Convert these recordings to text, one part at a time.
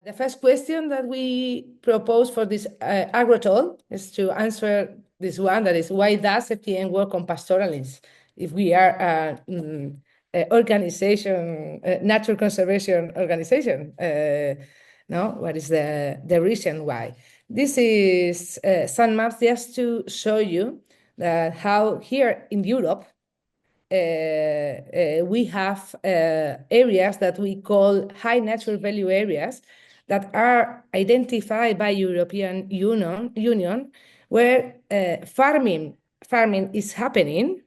The first question that we propose for this AgroTalk is to answer this one, that is, why does FTN work on pastoralism if we are an organization, natural conservation organization? No, what is the reason why? This is some maps just to show you that how here in Europe, we have areas that we call high natural value areas that are identified by European Union where farming is happening,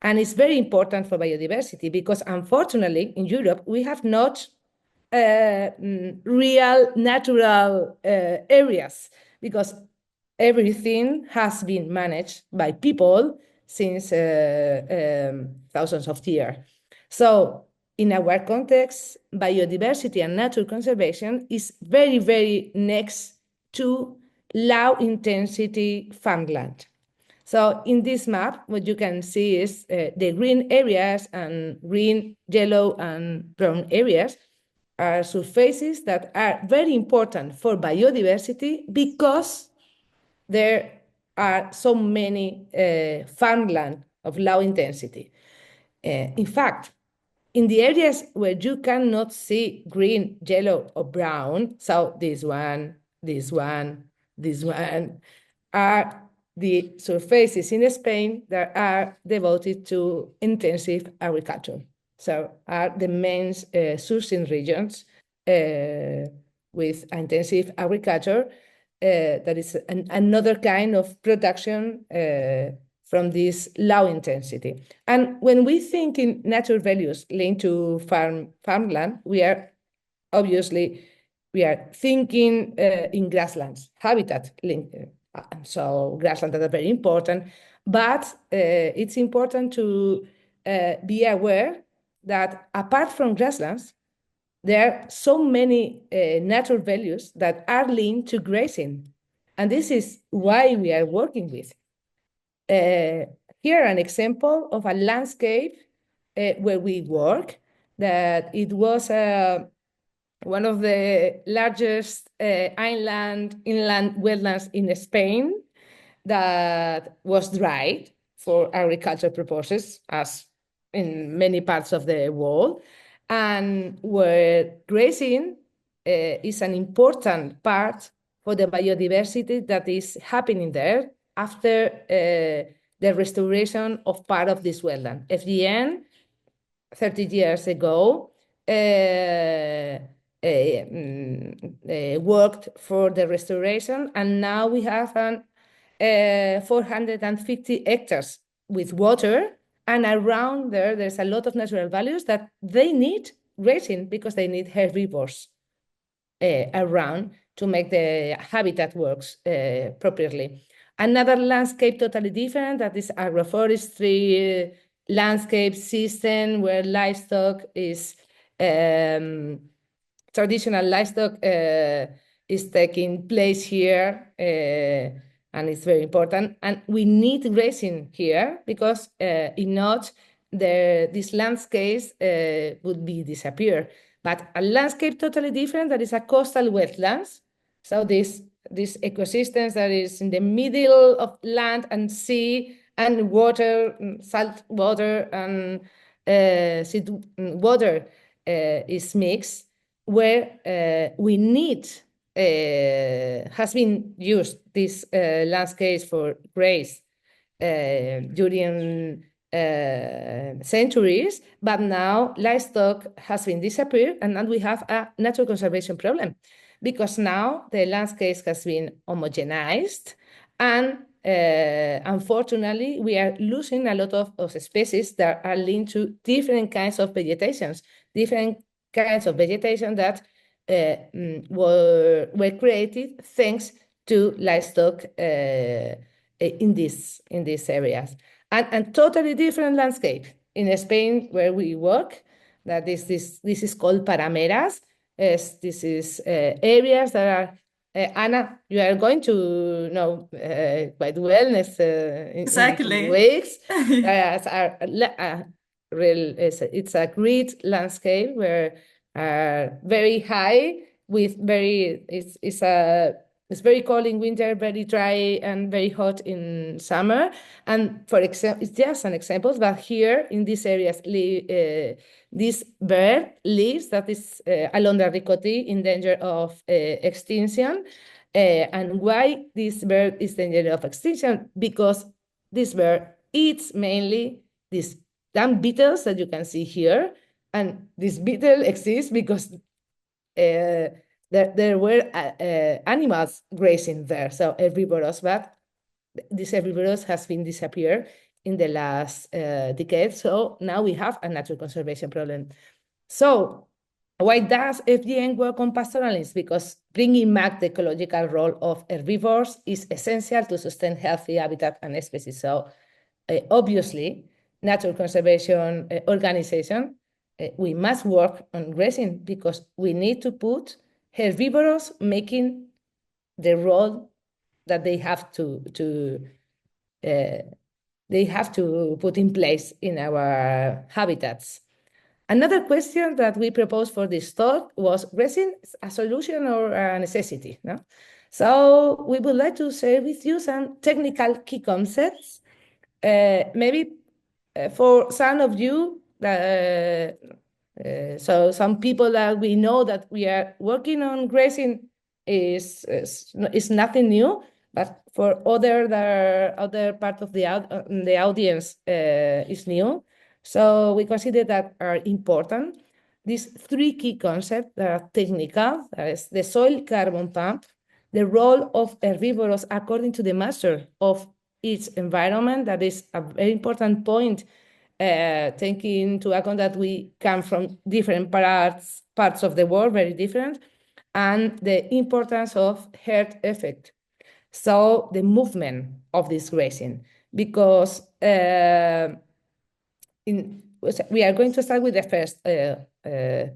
and it's very important for biodiversity because unfortunately in Europe we have not real natural areas because everything has been managed by people since thousands of years. So in our context, biodiversity and natural conservation is very, very next to low intensity farmland. So in this map, what you can see is the green areas and green, yellow, and brown areas are surfaces that are very important for biodiversity because there are so many farmland of low intensity. In fact, in the areas where you cannot see green, yellow, or brown, so this one, are the surfaces in Spain that are devoted to intensive agriculture. So are the main sourcing regions with intensive agriculture. That is another kind of production from this low intensity. And when we think in natural values linked to farmland, we are thinking in grasslands, habitat linked. So grasslands are very important, but it's important to be aware that apart from grasslands, there are so many natural values that are linked to grazing. And this is why we are working with. Here an example of a landscape where we work, that it was one of the largest inland wetlands in Spain that was dried for agricultural purposes, as in many parts of the world, and where grazing is an important part for the biodiversity that is happening there after the restoration of part of this wetland. FDN, 30 years ago, worked for the restoration, and now we have 450 hectares with water, and around there's a lot of natural values that they need grazing because they need herbivores around to make the habitat works properly. Another landscape totally different, that is agroforestry landscape system where livestock is traditional livestock is taking place here, and it's very important. And we need grazing here because if not, these landscapes would be disappear. But a landscape totally different, that is a coastal wetlands. So these ecosystems that is in the middle of land and sea and water, salt water and water is mixed, where we need, has been used these landscapes for graze during centuries, but now livestock has been disappeared, and now we have a natural conservation problem because now the landscapes has been homogenized, and unfortunately we are losing a lot of species that are linked to different kinds of vegetations, different kinds of vegetation that were created thanks to livestock in these areas. And totally different landscape in Spain where we work, that this is called parameras. This is areas that are, Anna, you are going to know quite well Exactly. in weeks. It's a great landscape where very high with it's very cold in winter, very dry, and very hot in summer. And for example, it's just an example, but here in these areas, this bird lives that is Alondra ricotti in danger of extinction. And why this bird is in danger of extinction? Because this bird eats mainly these damn beetles that you can see here. And this beetle exists because there were animals grazing there, so herbivorous, but this herbivorous has been disappeared in the last decade. So now we have a natural conservation problem. So why does FGN work on pastoralism? Because bringing back the ecological role of herbivores is essential to sustain healthy habitat and species. So obviously, natural conservation organization, we must work on grazing because we need to put herbivores making the role that they have to put in place in our habitats. Another question that we proposed for this talk was grazing a solution or a necessity? No? So we would like to share with you some technical key concepts. Maybe for some of you, so some people that we know that we are working on grazing is nothing new, but for other part of the audience is new. So we consider that are important. These three key concepts that are technical, that is the soil carbon pump, the role of herbivores according to the master of its environment. That is a very important point, taking into account that we come from different parts of the world, very different, and the importance of herd effect. So the movement of this grazing, because we are going to start with the first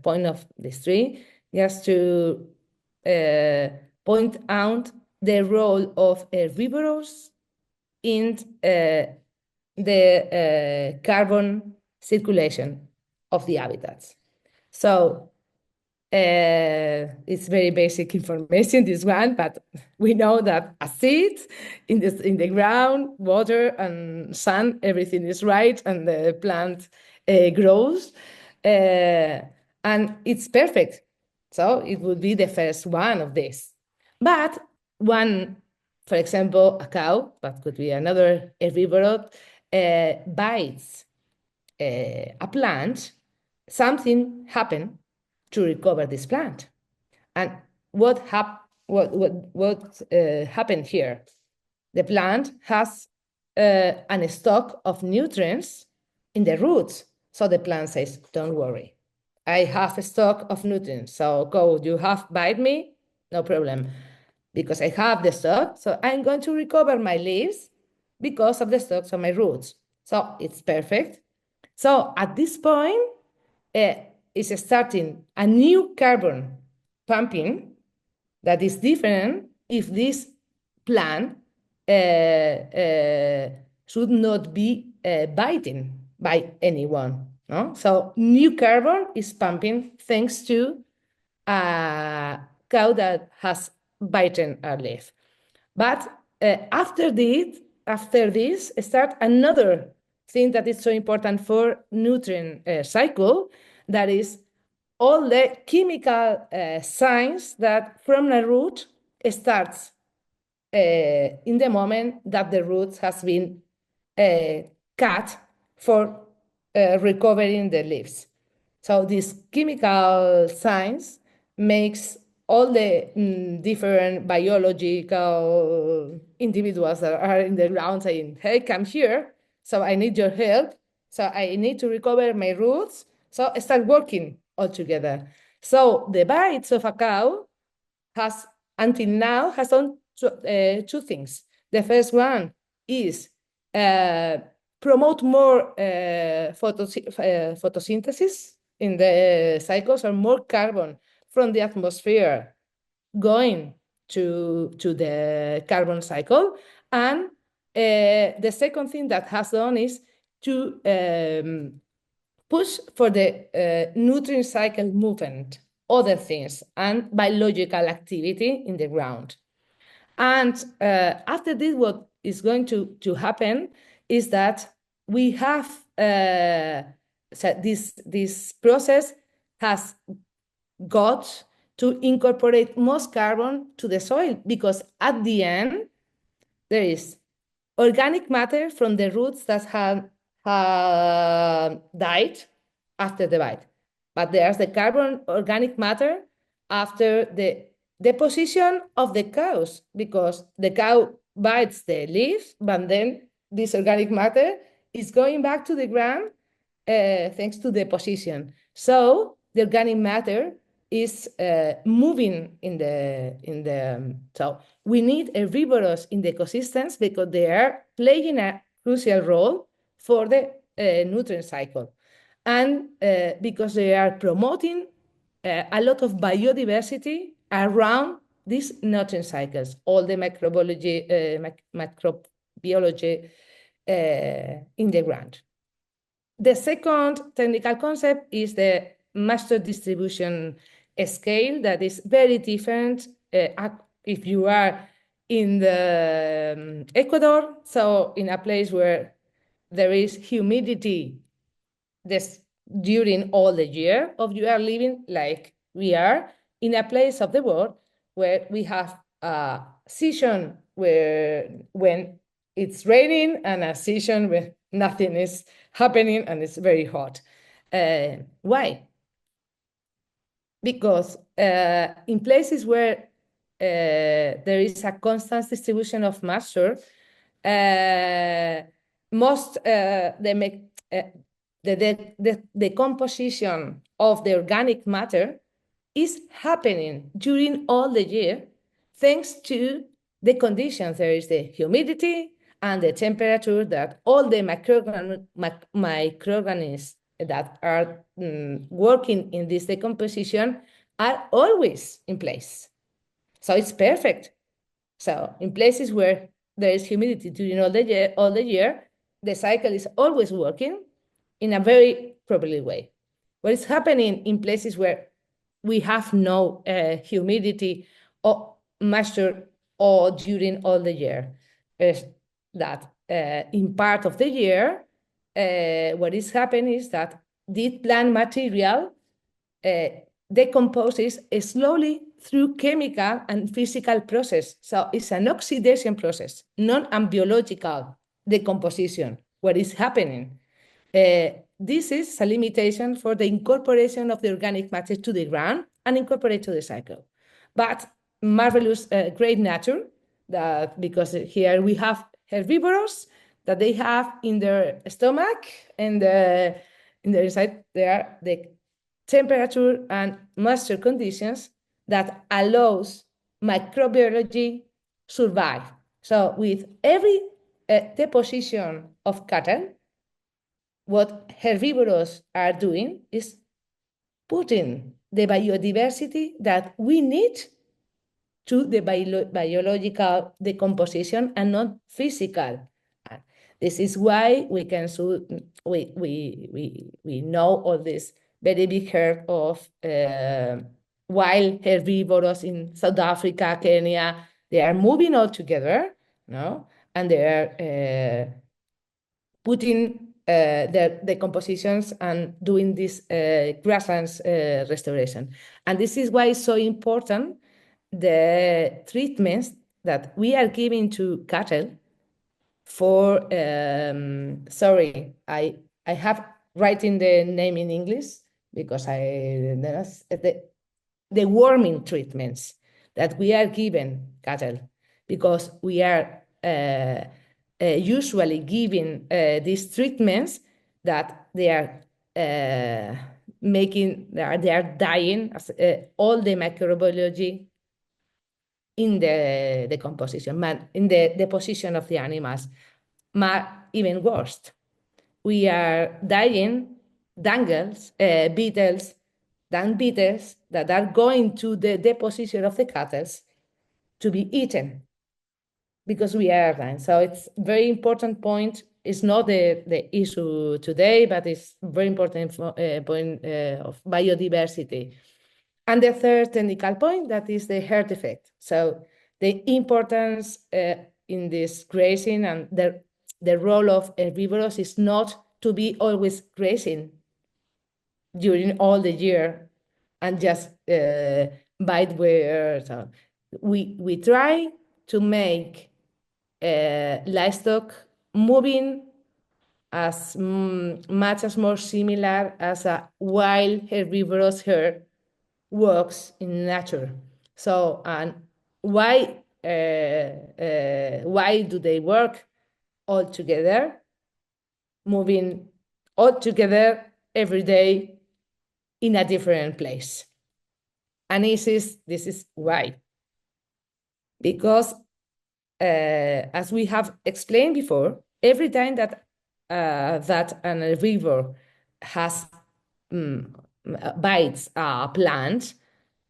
point of these three, just to point out the role of herbivores in the carbon circulation of the habitats. So it's very basic information, this one, but we know that a seed in the ground, water and sun, everything is right, and the plant grows, and it's perfect. So it would be the first one of this. But one, for example, a cow, but could be another herbivore, bites a plant, something happened to recover this plant. And what happened here? The plant has a stock of nutrients in the roots. So the plant says, don't worry, I have a stock of nutrients. So go, you have bite me, no problem. Because I have the stock, so I'm going to recover my leaves because of the stocks on my roots. So it's perfect. So at this point, it's starting a new carbon pumping that is different if this plant should not be bitten by anyone. No? So new carbon is pumping thanks to a cow that has bitten a leaf. But after this, start another thing that is so important for nutrient cycle, that is all the chemical signs that from the root starts in the moment that the root has been cut for recovering the leaves. So these chemical signs makes all the different biological individuals that are in the ground saying, hey, come here, so I need your help, so I need to recover my roots, so start working all together. So the bites of a cow has, until now, has done two things. The first one is promote more photosynthesis in the cycles, or more carbon from the atmosphere going to the carbon cycle. And the second thing that has done is to push for the nutrient cycle movement. other things and biological activity in the ground. And after this, what is going to happen is that we have so this process has got to incorporate most carbon to the soil, because at the end there is organic matter from the roots that have died after the bite. But there's the carbon organic matter after the deposition of the cows, because the cow bites the leaves, but then this organic matter is going back to the ground thanks to deposition. So the organic matter is moving in the so we need herbivores in the ecosystems because they are playing a crucial role for the nutrient cycle, and because they are promoting a lot of biodiversity around these nutrient cycles, all the microbiology in the ground. The second technical concept is the master distribution scale that is very different if you are in the Ecuador, so in a place where there is humidity during all the year, or you are living like we are in a place of the world where we have a season when it's raining and a season where nothing is happening and it's very hot. Why? Because in places where there is a constant distribution of moisture, most the composition of the organic matter is happening during all the year, thanks to the conditions. There is the humidity and the temperature that all the microorganisms that are working in this decomposition are always in place. So it's perfect. So in places where there is humidity during all the year, the cycle is always working in a very properly way. What is happening in places where we have no humidity or moisture or during all the year is that in part of the year, what is happening is that this plant material decomposes slowly through chemical and physical process. So it's an oxidation process, not a biological decomposition. What is happening? This is a limitation for the incorporation of the organic matter to the ground and incorporate to the cycle. But marvelous, great nature, that because here we have herbivores that they have in their stomach and in their inside there the temperature and moisture conditions that allows microbiology survive. So with every deposition of cattle, what herbivores are doing is putting the biodiversity that we need to the biological decomposition and not physical. This is why we know all this very big herd of wild herbivores in South Africa, Kenya. They are moving all together, no? And they are putting the compositions and doing this grasslands restoration. And this is why it's so important, the treatments that we are giving to cattle for, sorry, I have writing the name in English because the worming treatments that we are giving cattle, because we are usually giving these treatments that they are they are dying as, all the microbiology in the decomposition, in the deposition of the animals. Even worse, we are dying beetles that are going to the deposition of the cattle to be eaten because we are dying. So it's a very important point. It's not the issue today, but it's a very important point of biodiversity. And the third technical point, that is the herd effect. So the importance in this grazing and the role of herbivores is not to be always grazing during all the year and just bite where. So we try to make livestock moving as much as more similar as a wild herbivorous herd works in nature. So, and why do they work all together, moving all together every day in a different place? And this is why. Because as we have explained before, every time that that an herbivore has bites a plant,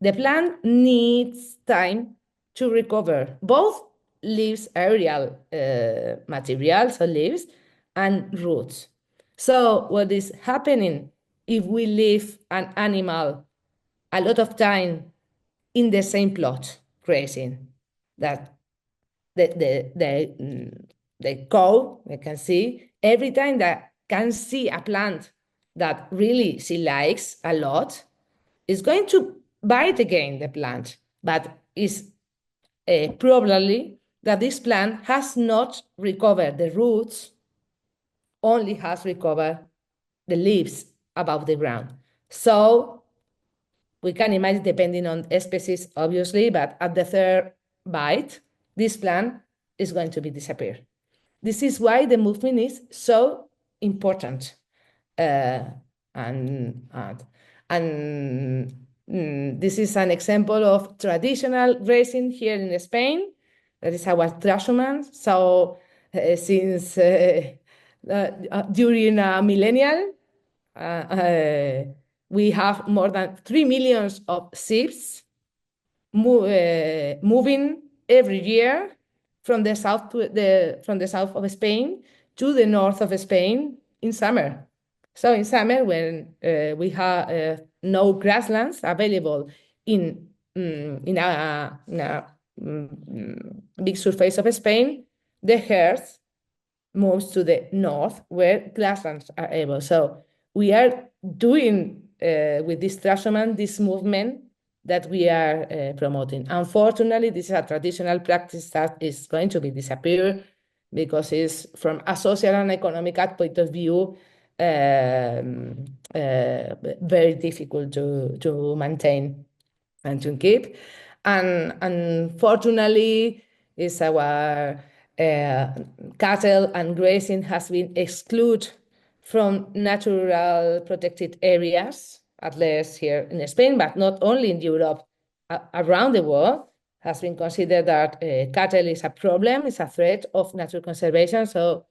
the plant needs time to recover both leaves, aerial materials, so leaves, and roots. So what is happening if we leave an animal a lot of time in the same plot grazing? That the cow, we can see, every time that can see a plant that really she likes a lot, is going to bite again the plant, but is probably that this plant has not recovered the roots, only has recovered the leaves above the ground. So we can imagine, depending on species, obviously, but at the third bite, this plant is going to be disappeared. This is why the movement is so important. This is an example of traditional grazing here in Spain. That is our trashman. So since during a millennial, we have more than 3 million of sheep moving every year from the south of Spain to the north of Spain in summer. So in summer, when we have no grasslands available in a big surface of Spain, the herds moves to the north where grasslands are able. So we are doing with this trashman, this movement that we are promoting. Unfortunately, this is a traditional practice that is going to be disappear because it's from a social and economical point of view very difficult to maintain and to keep. And unfortunately, is our cattle and grazing has been excluded from natural protected areas, at least here in Spain, but not only in Europe, around the world, has been considered that cattle is a problem, is a threat of natural conservation. So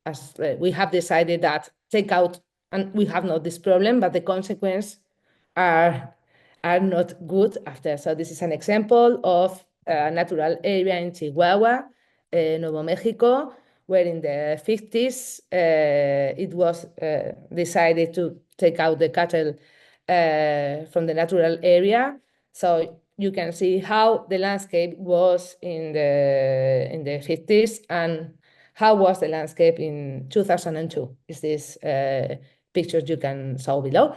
as we have decided that take out, and we have not this problem, but the consequences are not good after. So this is an example of a natural area in Chihuahua, Nuevo Mexico, where in the 50s it was decided to take out the cattle from the natural area. So you can see how the landscape was in the 50s and how was the landscape in 2002. Is this pictures you can saw below.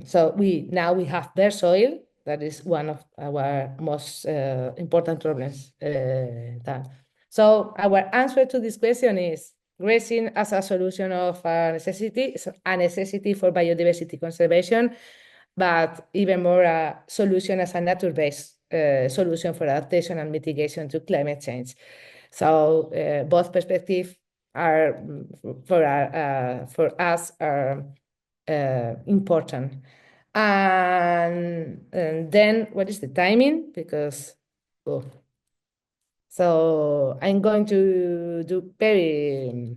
So now we have bare soil. That is one of our most important problems. So our answer to this question is grazing as a solution of a necessity. It's a necessity for biodiversity conservation, but even more a solution as a nature-based solution for adaptation and mitigation to climate change. So both perspectives are for us are important. And then what is the timing? Because so I'm going to do very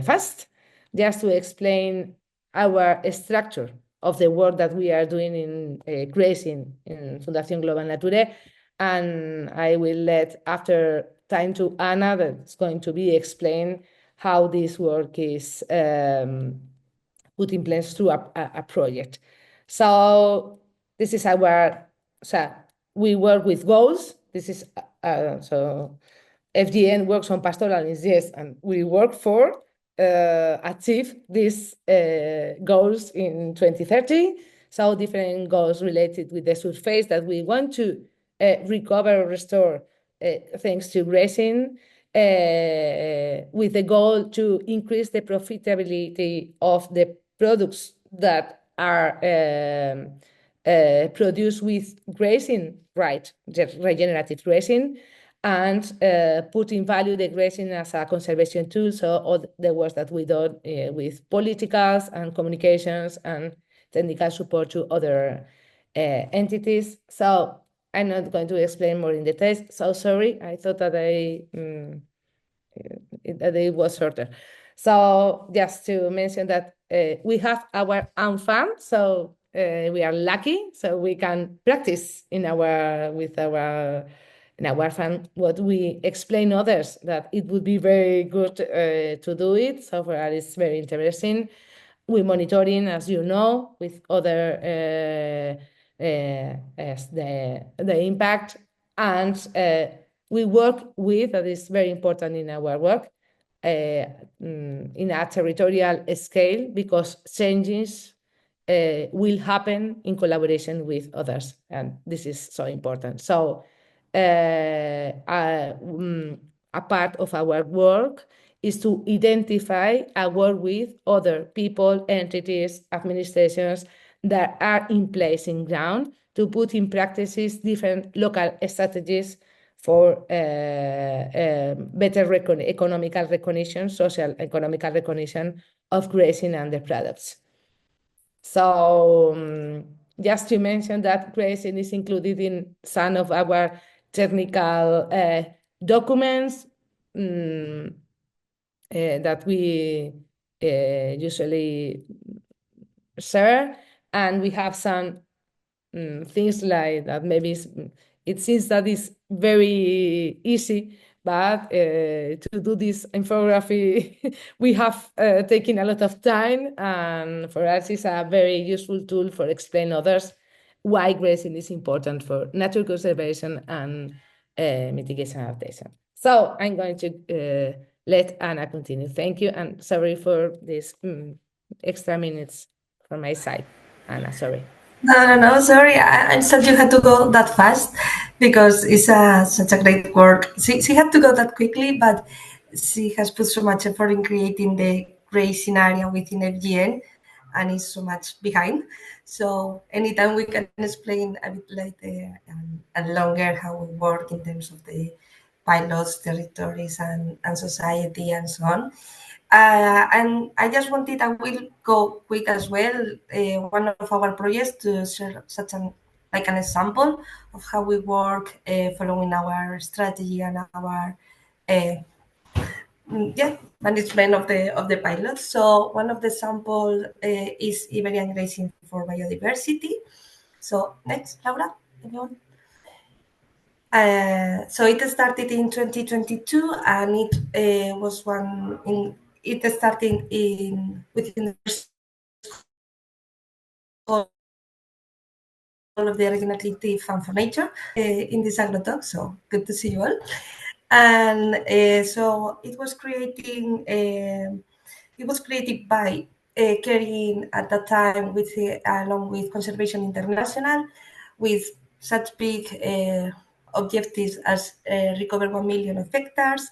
fast, just to explain our structure of the work that we are doing in grazing in Fundación Global Nature. And I will let after time to Anna, that's going to be explained how this work is put in place through a project. So this is our, so we work with goals. This is, so FGN works on pastoralism, yes, and we work for achieve these goals in 2030. So different goals related with the surface that we want to recover or restore thanks to grazing, with the goal to increase the profitability of the products that are produced with grazing, right, regenerative grazing, and put in value the grazing as a conservation tool. So all the work that we do with politicals and communications and technical support to other entities. So I'm not going to explain more in details. So sorry, I thought that it was shorter. So just to mention that we have our own farm, so we are lucky, so we can practice in our farm what we explain others that it would be very good to do it. So for us, it's very interesting. We're monitoring, as you know, with other as the impact, and we work with, that is very important in our work, in a territorial scale, because changes will happen in collaboration with others, and this is so important. So a part of our work is to identify and work with other people, entities, administrations that are in place in ground to put in practices different local strategies for better economical recognition, social economical recognition of grazing and the products. So just to mention that grazing is included in some of our technical documents that we usually share, and we have some things like that. Maybe it seems that it's very easy, but to do this infography, we have taken a lot of time, and for us, it's a very useful tool for explain others why grazing is important for nature conservation and mitigation adaptation. So I'm going to let Anna continue. Thank you, and sorry for this extra minutes from my side. Anna, sorry. No, sorry. I said you had to go that fast because it's such a great work. She had to go that quickly, but she has put so much effort in creating the grazing area within FGN and is so much behind. So anytime we can explain a bit later and longer how we work in terms of the pilots, territories, and society and so on. And I just wanted, I will go quick as well, one of our projects to share such an example of how we work following our strategy and our management of the pilots. So one of the sample is Iberian grazing for biodiversity. So next, Laura, anyone? So it started in 2022, and it was one in. It started within the first call of the regenerative Fundación Nature in this AgroTalk. So good to see you all. And so it was creating. It was created by Kerry at that time along with Conservation International, with such big objectives as recover 1 million of hectares,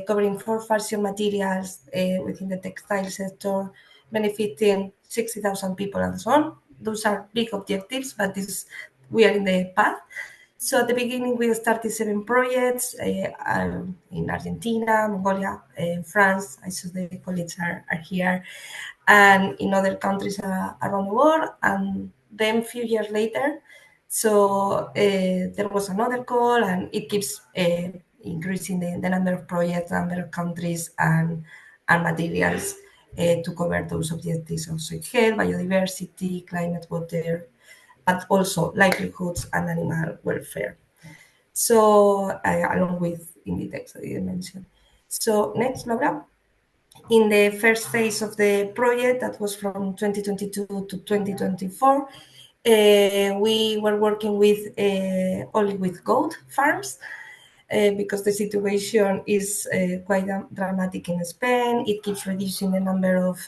covering 4 fashion materials within the textile sector, benefiting 60,000 people and so on. Those are big objectives, but we are in the path. So at the beginning, we started 7 projects in Argentina, Mongolia, France. I saw the colleagues are here, and in other countries around the world. And then a few years later, so there was another call, and it keeps increasing the number of projects, number of countries, and materials to cover those objectives of soil health, biodiversity, climate, water, but also livelihoods and animal welfare. So along with in the text I didn't mention. So next, Laura. In the first phase of the project, that was from 2022 to 2024, We were working with only with goat farms because the situation is quite dramatic in Spain. It keeps reducing the number of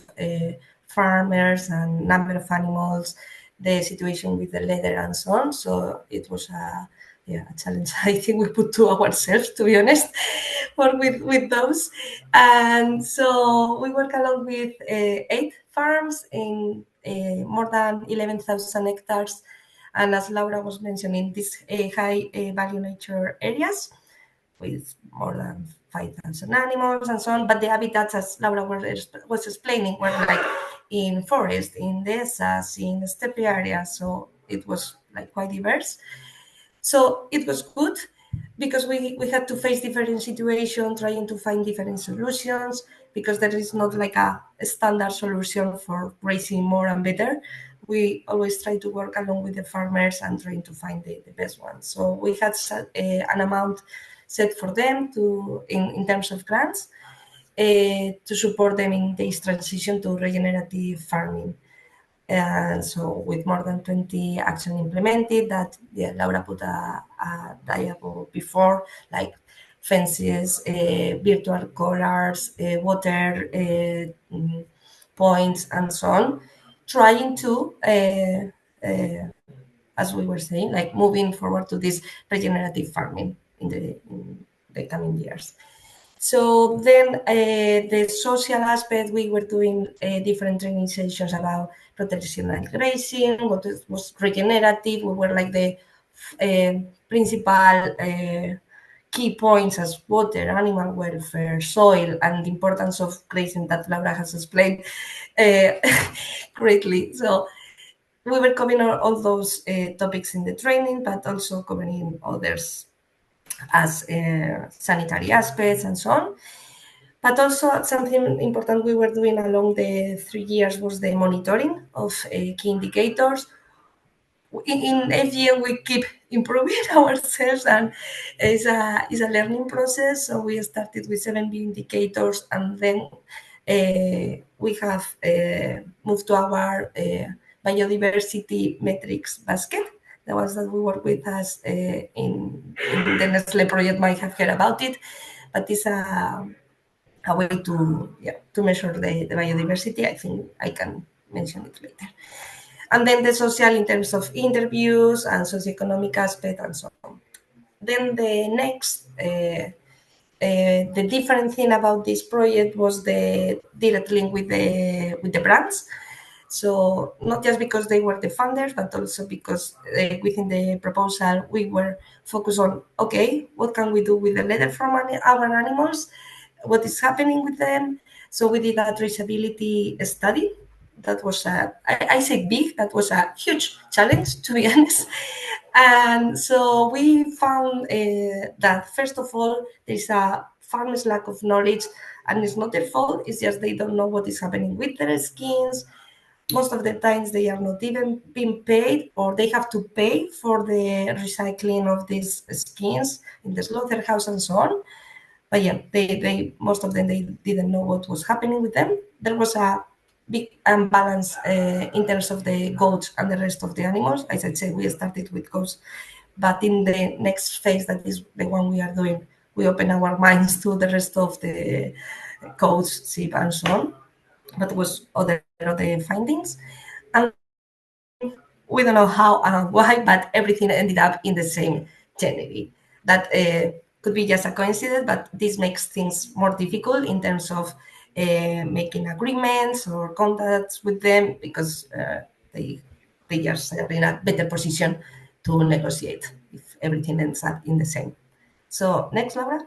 farmers and number of animals, the situation with the leather and so on. So it was a challenge I think we put to ourselves, to be honest, work with those. And so we work along with 8 farms in more than 11,000 hectares. And as Laura was mentioning, these high value nature areas with more than 5,000 animals and so on. But the habitats, as Laura was explaining, were like in forest, in dehesas, in steppe areas. So it was like quite diverse. So it was good because we had to face different situations, trying to find different solutions, because there is not like a standard solution for raising more and better. We always try to work along with the farmers and trying to find the best one. So we had an amount set for them in terms of grants to support them in this transition to regenerative farming. And so with more than 20 actions implemented that Laura put a diagram before, like fences, virtual corrals, water points, and so on, trying to, as we were saying, like moving forward to this regenerative farming in the coming years. So then the social aspect, we were doing different training sessions about rotational grazing, what was regenerative. We were like the principal key points as water, animal welfare, soil, and the importance of grazing that Laura has explained uh, greatly. So we were covering all those topics in the training, but also covering others as sanitary aspects and so on. But also something important we were doing along the 3 years was the monitoring of key indicators. In FGM, we keep improving ourselves, and it's a learning process. So we started with 7 indicators, and then we have moved to our biodiversity metrics basket. The ones that we work with us in the Nestle project might have heard about it, but it's a way to measure the biodiversity. I think I can mention it later. And then the social in terms of interviews and socioeconomic aspect and so on. Then the next, the different thing about this project was the direct link with the brands. So not just because they were the funders, but also because within the proposal we were focused on, okay, what can we do with the leather from our animals? What is happening with them? So we did a traceability study. That was I say big, that was a huge challenge, to be honest. And so we found that first of all, there's a farmer's lack of knowledge, and it's not their fault, it's just they don't know what is happening with their skins. Most of the times they are not even being paid, or they have to pay for the recycling of these skins in the slaughterhouse and so on. But yeah, they most of them, they didn't know what was happening with them. There was a big imbalance in terms of the goats and the rest of the animals. As I said, we started with goats, but in the next phase, that is the one we are doing, we open our minds to the rest of the goats, sheep, and so on. But it was other findings, and we don't know how and why, but everything ended up in the same January. That could be just a coincidence, but this makes things more difficult in terms of making agreements or contacts with them, because they just are in a better position to negotiate if everything ends up in the same. So next, Laura.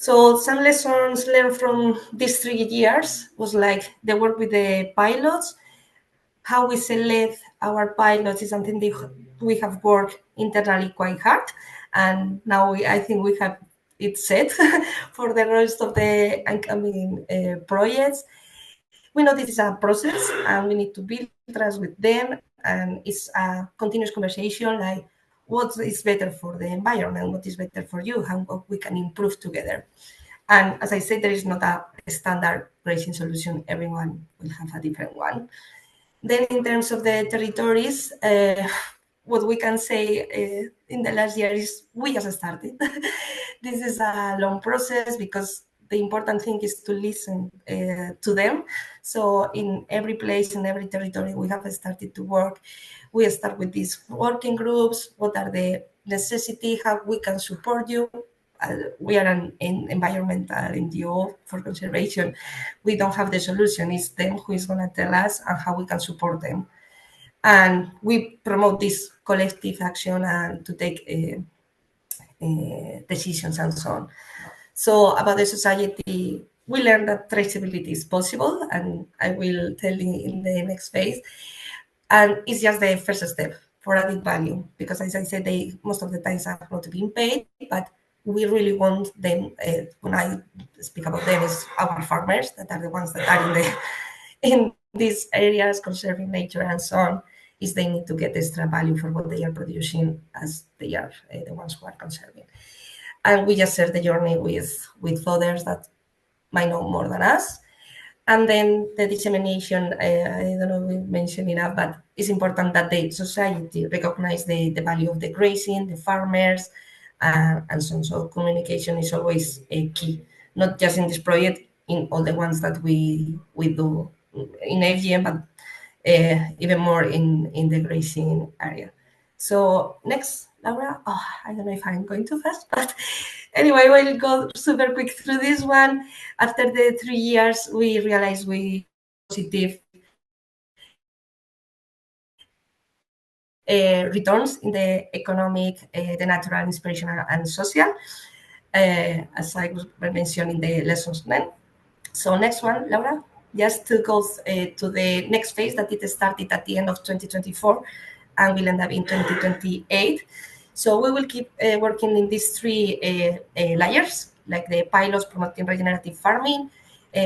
So some lessons learned from these 3 years was like the work with the pilots. How we select our pilots is something that we have worked internally quite hard, and now I think we have it set for the rest of the incoming projects. We know this is a process, and we need to build trust with them, and it's a continuous conversation, like what is better for the environment, what is better for you, how we can improve together. And as I said, there is not a standard grazing solution. Everyone will have a different one. Then in terms of the territories, what we can say in the last year is we just started. This is a long process because the important thing is to listen to them. So in every place, in every territory, we have started to work. We start with these working groups. What are the necessity? How we can support you? We are an environmental NGO for conservation. We don't have the solution. It's them who is going to tell us and how we can support them. And we promote this collective action and to take decisions and so on. So about the society, we learned that traceability is possible, and I will tell you in the next phase. And it's just the first step for added value, because as I said, they most of the times are not being paid, but we really want them, when I speak about them, is our farmers that are the ones that are in these areas, conserving nature and so on, is they need to get extra value for what they are producing as they are the ones who are conserving. And we just share the journey with others that might know more than us. And then the dissemination, I don't know if we mentioned enough, but it's important that the society recognize the value of the grazing, the farmers, and so on. So communication is always a key, not just in this project, in all the ones that we do in FGM, but even more in the grazing area. So next, Laura. Oh, I don't know if I'm going too fast, but anyway, we'll go super quick through this one. After the 3 years, we realized we positive returns in the economic, the natural, inspirational, and social, as I was mentioning the lessons learned. So next one, Laura, just to go to the next phase that it started at the end of 2024 and will end up in 2028. So we will keep working in these three layers, like the pilots promoting regenerative farming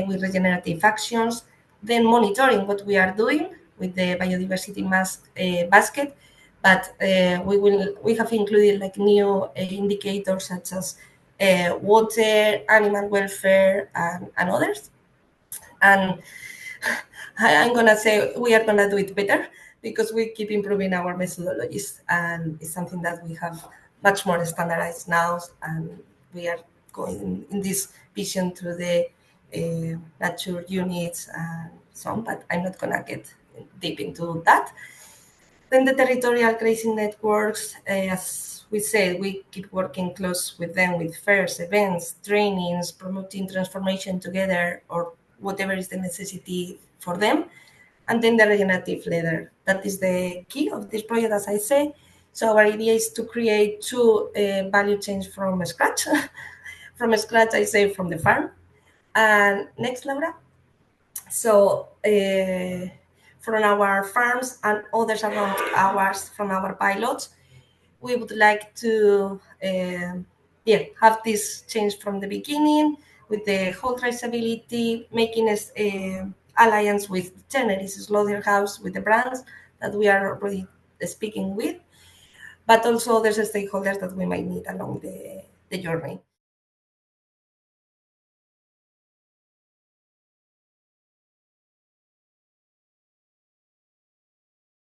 with regenerative actions, then monitoring what we are doing with the biodiversity basket. But we have included like new indicators such as water, animal welfare, and others. And I'm gonna say we are gonna do it better because we keep improving our methodologies, and it's something that we have much more standardized now, and we are going in this vision through the nature units and so on, but I'm not gonna get deep into that. Then the territorial grazing networks, as we said, we keep working close with them with fairs, events, trainings, promoting transformation together, or whatever is the necessity for them. And then the regenerative leader. That is the key of this project, as I say. So our idea is to create two value chains from scratch. From scratch, I say from the farm. And next, Laura. So from our farms and others around ours, from our pilots, we would like to have this change from the beginning with the whole traceability, making us alliance with the Generis Slaughterhouse, with the brands that we are already speaking with, but also there's stakeholders that we might need along the journey.